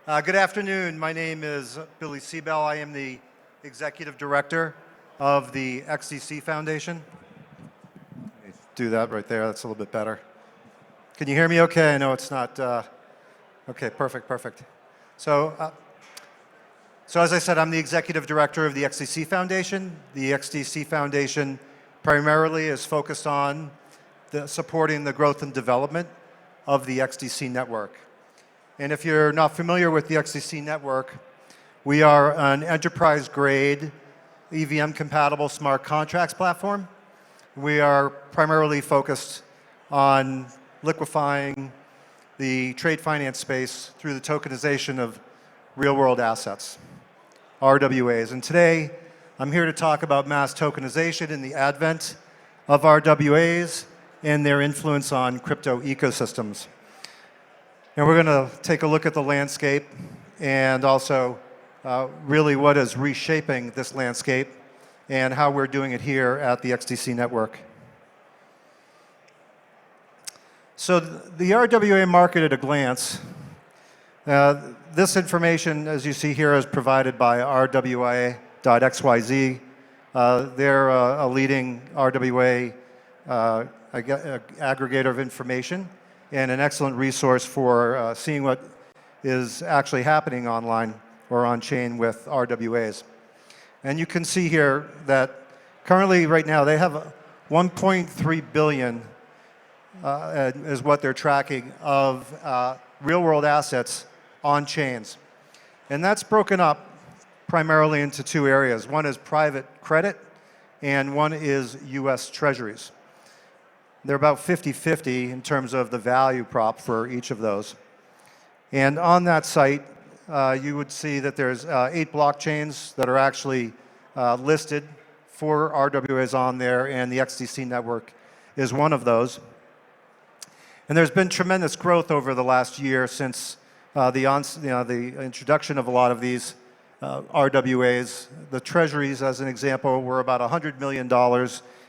Good afternoon. My name is Billy Sebell. I am the Executive Director of the XDC Foundation. Do that right there. That's a little bit better. Can you hear me okay? I know it's not. Okay, perfect. So as I said, I'm the Executive Director of the XDC Foundation. The XDC Foundation primarily is focused on supporting the growth and development of the XDC network. And if you're not familiar with the XDC network, we are an enterprise-grade, EVM-compatible smart contracts platform. We are primarily focused on liquefying the trade finance space through the tokenization of real-world assets, RWAs. And today, I'm here to talk about mass tokenization and the advent of RWAs and their influence on crypto ecosystems. And we're going to take a look at the landscape and also really what is reshaping this landscape and how we're doing it here at the XDC network. So the RWA market at a glance, this information, as you see here, is provided by RWA.xyz. They're a leading RWA aggregator of information and an excellent resource for seeing what is actually happening online or on-chain with RWAs. And you can see here that currently, right now, they have 1.3 billion is what they're tracking of real-world assets on chains. And that's broken up primarily into two areas. One is private credit, and one is US Treasuries. They're about 50-50 in terms of the value prop for each of those. And on that site, you would see that there's 8 blockchains that are actually listed for RWAs on there, and the XDC network is one of those. And there's been tremendous growth over the last year since the introduction of a lot of these RWAs. The treasuries, as an example, were about $100 million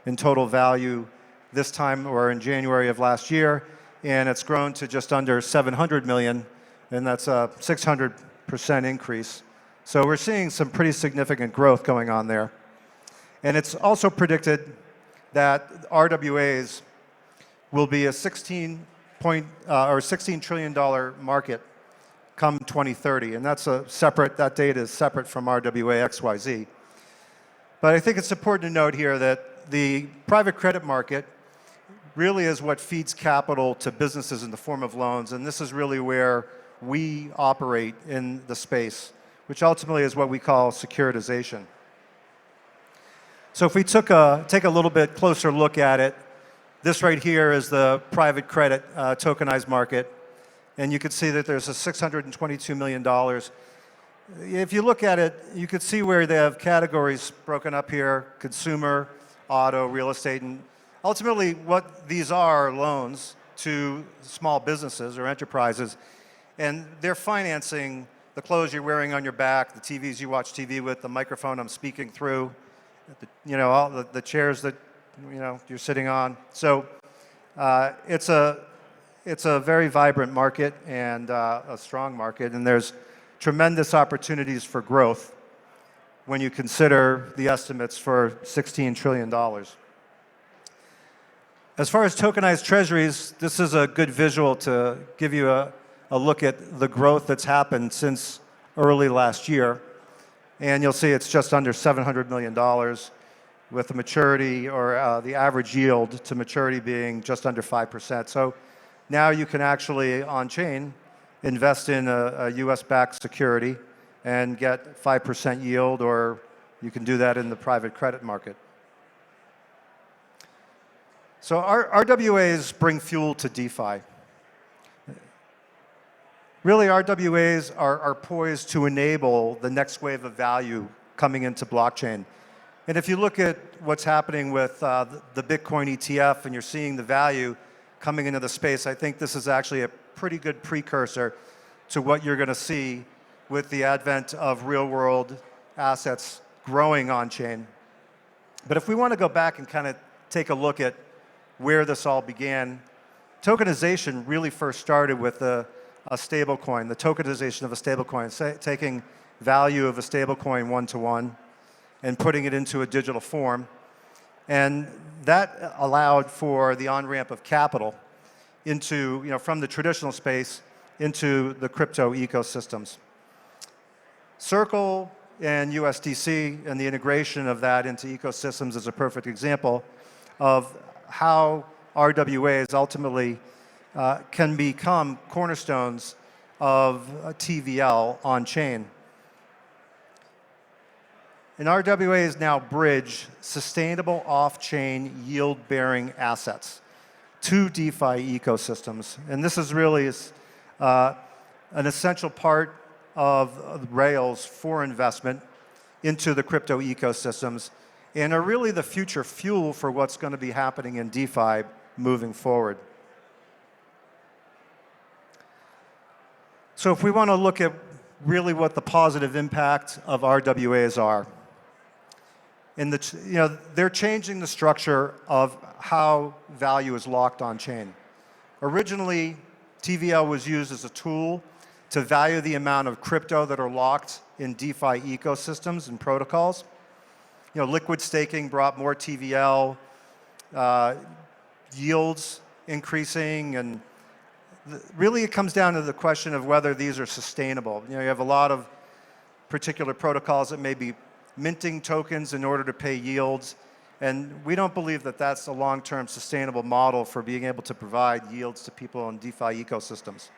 in total value this time, or in January of last year, and it's grown to just under 700 million, and that's a 600% increase. So we're seeing some pretty significant growth going on there. And it's also predicted that RWAs will be a $16 trillion market come 2030, and that data is separate from RWA XYZ. But I think it's important to note here that the private credit market really is what feeds capital to businesses in the form of loans, and this is really where we operate in the space, which ultimately is what we call securitization. So if we take a little bit closer look at it, this right here is the private credit tokenized market, and you can see that there's a $622 million. If you look at it, you can see where they have categories broken up here: consumer, auto, real estate, and ultimately what these are loans to small businesses or enterprises, and they're financing the clothes you're wearing on your back, the TVs you watch TV with, the microphone I'm speaking through, all the chairs that you're sitting on. So it's a very vibrant market and a strong market, and there's tremendous opportunities for growth when you consider the estimates for $16 trillion. As far as tokenized treasuries, this is a good visual to give you a look at the growth that's happened since early last year. And you'll see it's just under $700 million, with the maturity or the average yield to maturity being just under 5%. So now you can actually, on-chain, invest in a US-backed security and get 5% yield, or you can do that in the private credit market. So RWAs bring fuel to DeFi. Really, RWAs are poised to enable the next wave of value coming into blockchain. And if you look at what's happening with the Bitcoin ETF and you're seeing the value coming into the space, I think this is actually a pretty good precursor to what you're going to see with the advent of real-world assets growing on-chain. But if we want to go back and kind of take a look at where this all began, tokenization really first started with the a stable coin, the tokenization of a stable coin, taking value of a stable coin one-to-one and putting it into a digital form. And that allowed for the on-ramp of capital into, from the traditional space into the crypto ecosystems. Circle and USDC and the integration of that into ecosystems is a perfect example of how RWAs ultimately can become cornerstones of TVL on-chain. And RWAs now bridge sustainable off-chain yield-bearing assets to DeFi ecosystems. And this is really an essential part of rails for investment into the crypto ecosystems and are really the future fuel for what's going to be happening in DeFi moving forward. So if we want to look at really what the positive impact of RWAs are, and they're changing the structure of how value is locked on chain. Originally, TVL was used as a tool to value the amount of crypto that are locked in DeFi ecosystems and protocols. Liquid staking brought more TVL, yields increasing, and really it comes down to the question of whether these are sustainable. You have a lot of particular protocols that may be minting tokens in order to pay yields, and we don't believe that that's a long-term sustainable model for being able to provide yields to people in DeFi ecosystems.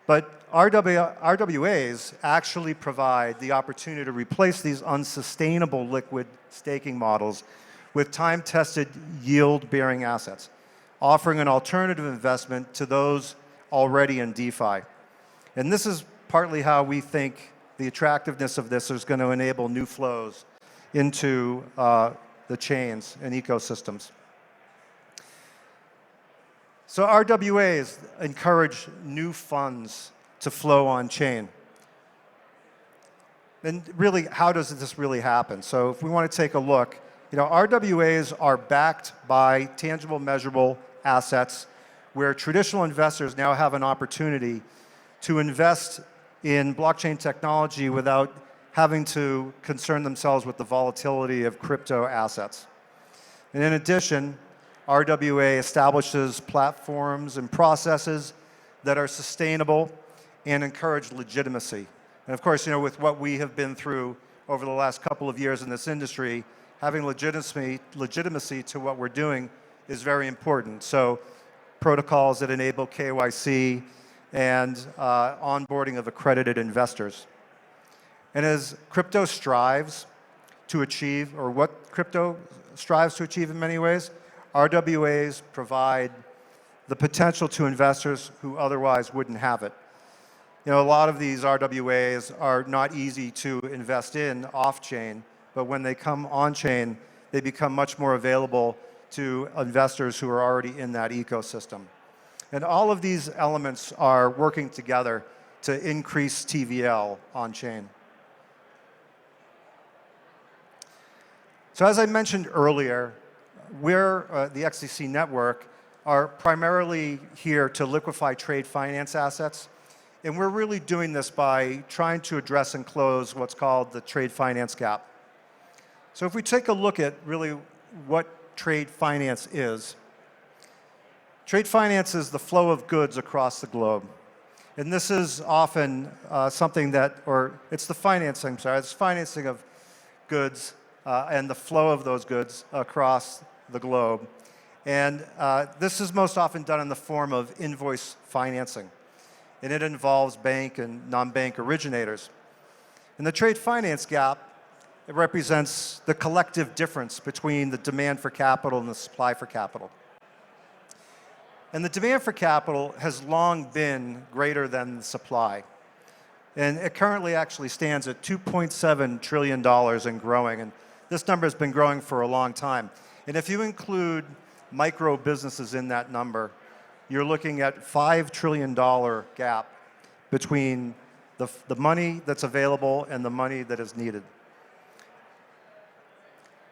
But RWAs actually provide the opportunity to replace these unsustainable liquid staking models with time-tested yield-bearing assets, offering an alternative investment to those already in DeFi. And this is partly how we think the attractiveness of this is going to enable new flows into the chains and ecosystems. So RWAs encourage new funds to flow on chain. And really, how does this really happen? So if we want to take a look, RWAs are backed by tangible, measurable assets where traditional investors now have an opportunity to invest in blockchain technology without having to concern themselves with the volatility of crypto assets. And in addition, RWA establishes platforms and processes that are sustainable and encourage legitimacy. And of course, with what we have been through over the last couple of years in this industry, having legitimacy to what we're doing is very important. So protocols that enable KYC and onboarding of accredited investors. And as crypto strives to achieve, or what crypto strives to achieve in many ways, RWAs provide the potential to investors who otherwise wouldn't have it. A lot of these RWAs are not easy to invest in off-chain, but when they come on-chain, they become much more available to investors who are already in that ecosystem. And all of these elements are working together to increase TVL on-chain. So as I mentioned earlier, we're, the XDC network, are primarily here to liquefy trade finance assets. And we're really doing this by trying to address and close what's called the trade finance gap. So if we take a look at really what trade finance is the flow of goods across the globe. And this is often something that, or it's the financing, it's financing of goods and the flow of those goods across the globe. And this is most often done in the form of invoice financing. And it involves bank and non-bank originators. And the trade finance gap, it represents the collective difference between the demand for capital and the supply for capital. And the demand for capital has long been greater than the supply. And it currently actually stands at $2.7 trillion and growing. And this number has been growing for a long time. And if you include micro businesses in that number, you're looking at $5 trillion gap between the money that's available and the money that is needed.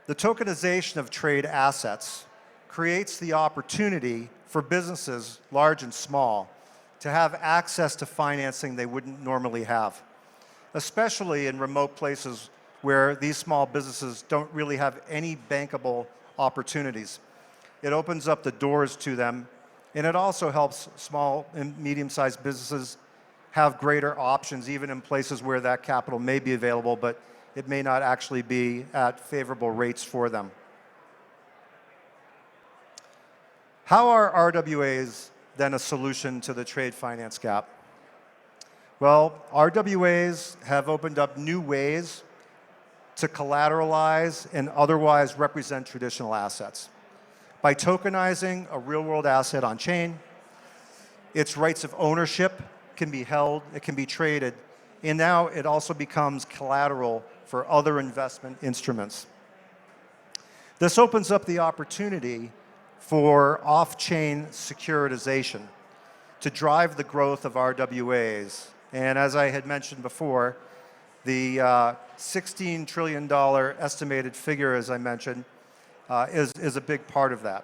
The tokenization of trade assets creates the opportunity for businesses, large and small, to have access to financing they wouldn't normally have, especially in remote places where these small businesses don't really have any bankable opportunities. It opens up the doors to them, and it also helps small and medium-sized businesses have greater options, even in places where that capital may be available, but it may not actually be at favorable rates for them. How are RWAs then a solution to the trade finance gap? Well, RWAs have opened up new ways to collateralize and otherwise represent traditional assets. By tokenizing a real-world asset on chain, its rights of ownership can be held, it can be traded, and now it also becomes collateral for other investment instruments. This opens up the opportunity for off-chain securitization to drive the growth of RWAs. And as I had mentioned before, the $16 trillion estimated figure, as I mentioned, is a big part of that.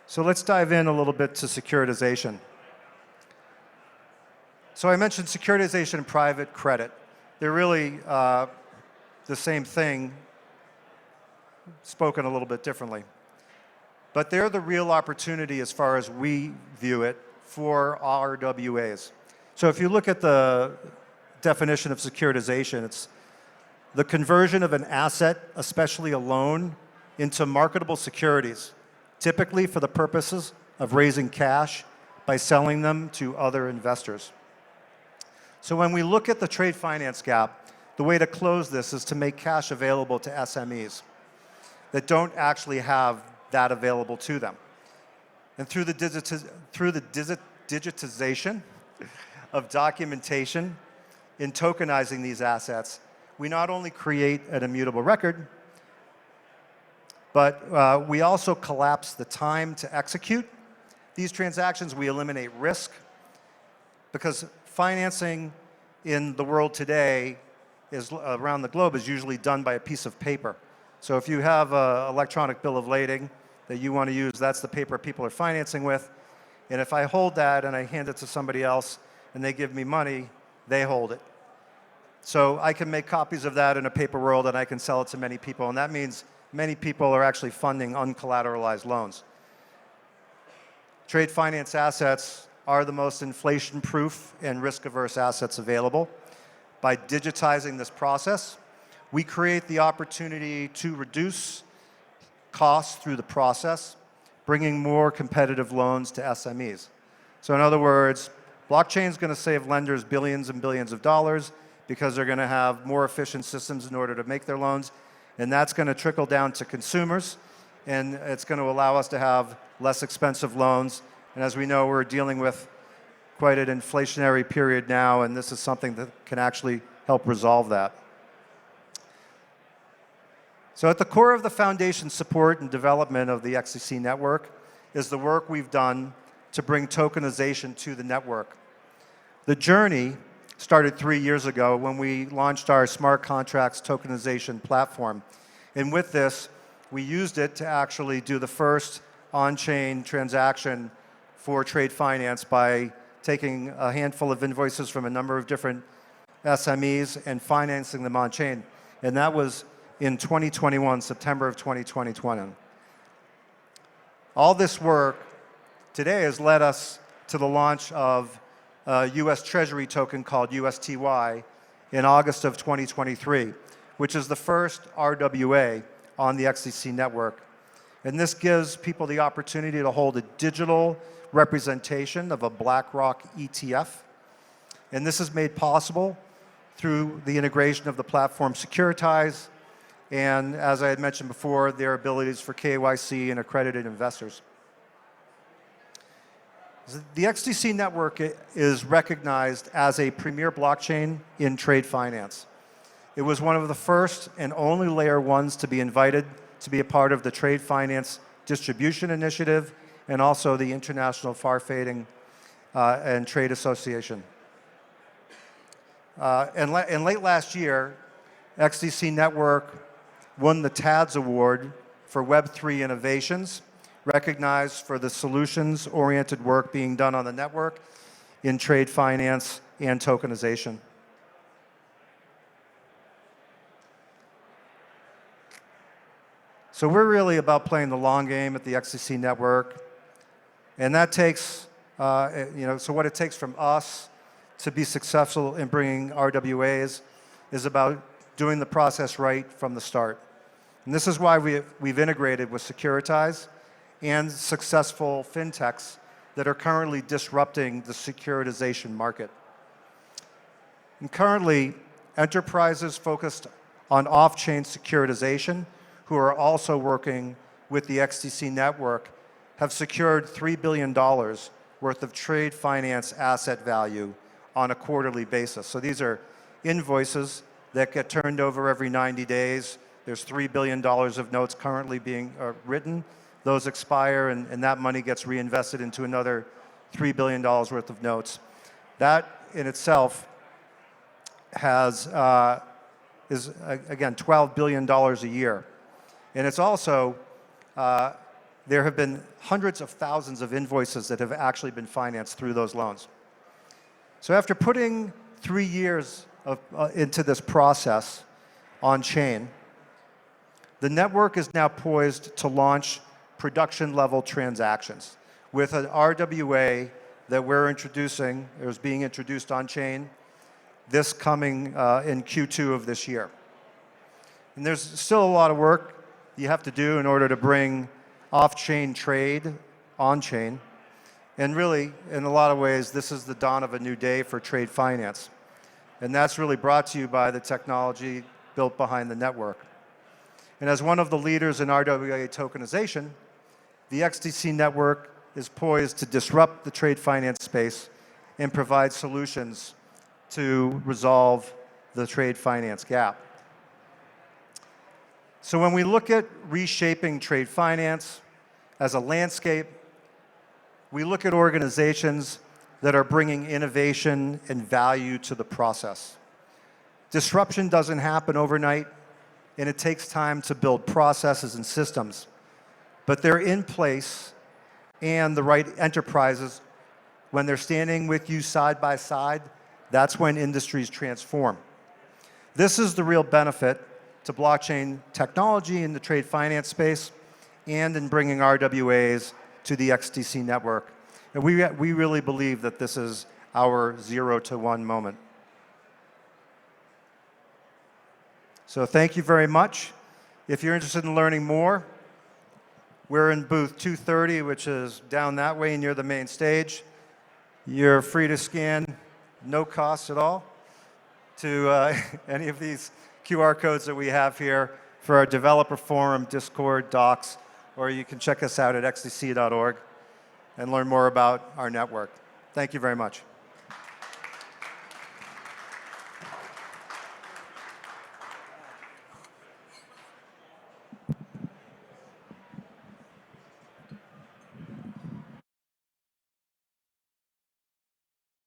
So let's dive in a little bit to securitization. So I mentioned securitization and private credit. They're really the same thing, spoken a little bit differently. But they're the real opportunity as far as we view it for RWAs. So if you look at the definition of securitization, it's the conversion of an asset, especially a loan, into marketable securities, typically for the purposes of raising cash by selling them to other investors. So when we look at the trade finance gap, the way to close this is to make cash available to SMEs that don't actually have that available to them. And through the digitization of documentation in tokenizing these assets, we not only create an immutable record, but we also collapse the time to execute these transactions. We eliminate risk, because financing in the world today around the globe is usually done by a piece of paper. So if you have an electronic bill of lading that you want to use, that's the paper people are financing with. And if I hold that and I hand it to somebody else and they give me money, they hold it. So I can make copies of that in a paper world and I can sell it to many people. And that means many people are actually funding uncollateralized loans. Trade finance assets are the most inflation-proof and risk-averse assets available. By digitizing this process, we create the opportunity to reduce costs through the process, bringing more competitive loans to SMEs. So in other words, blockchain is going to save lenders billions and billions of dollars because they're going to have more efficient systems in order to make their loans, and that's going to trickle down to consumers, and it's going to allow us to have less expensive loans. And as we know, we're dealing with quite an inflationary period now, and this is something that can actually help resolve that. So at the core of the foundation support and development of the XDC network is the work we've done to bring tokenization to the network. The journey started 3 years ago when we launched our smart contracts tokenization platform. And with this, we used it to actually do the first on-chain transaction for trade finance by taking a handful of invoices from a number of different SMEs and financing them on-chain. And that was in 2021, September of 2020. All this work today has led us to the launch of a US Treasury token called USTY in August of 2023, which is the first RWA on the XDC network. And this gives people the opportunity to hold a digital representation of a BlackRock ETF. And this is made possible through the integration of the platform Securitize, and as I had mentioned before, their abilities for KYC and accredited investors. The XDC network is recognized as a premier blockchain in trade finance. It was one of the first and only layer ones to be invited to be a part of the Trade Finance Distribution Initiative and also the International Farfading and Trade Association. And late last year, XDC Network won the TADS Award for Web3 Innovations, recognized for the solutions-oriented work being done on the network in trade finance and tokenization. So we're really about playing the long game at the XDC network, and that takes, so what it takes from us to be successful in bringing RWAs is about doing the process right from the start. And this is why we've integrated with Securitize and successful fintechs that are currently disrupting the securitization market. And currently, enterprises focused on off-chain securitization, who are also working with the XDC network, have secured $3 billion worth of trade finance asset value on a quarterly basis. So these are invoices that get turned over every 90 days. There's $3 billion of notes currently being written. Those expire, and that money gets reinvested into another $3 billion worth of notes. That in itself is again, $12 billion a year. And it's also, there have been hundreds of thousands of invoices that have actually been financed through those loans. So after putting 3 years into this process on chain, the network is now poised to launch production level transactions with an RWA that we're introducing, or is being introduced on chain, this coming in Q2 of this year. And there's still a lot of work you have to do in order to bring off-chain trade on-chain. And really, in a lot of ways, this is the dawn of a new day for trade finance. And that's really brought to you by the technology built behind the network. And as one of the leaders in RWA tokenization, the XDC network is poised to disrupt the trade finance space and provide solutions to resolve the trade finance gap. So when we look at reshaping trade finance as a landscape, we look at organizations that are bringing innovation and value to the process. Disruption doesn't happen overnight, and it takes time to build processes and systems. But they're in place, and the right enterprises, when they're standing with you side by side, that's when industries transform. This is the real benefit to blockchain technology in the trade finance space and in bringing RWAs to the XDC network. And we really believe that this is our 0 to 1 moment. So thank you very much. If you're interested in learning more, we're in booth 230, which is down that way near the main stage. You're free to scan, no cost at all, to any of these QR codes that we have here for our developer forum, Discord, docs, or you can check us out at xdc.org and learn more about our network. Thank you very much.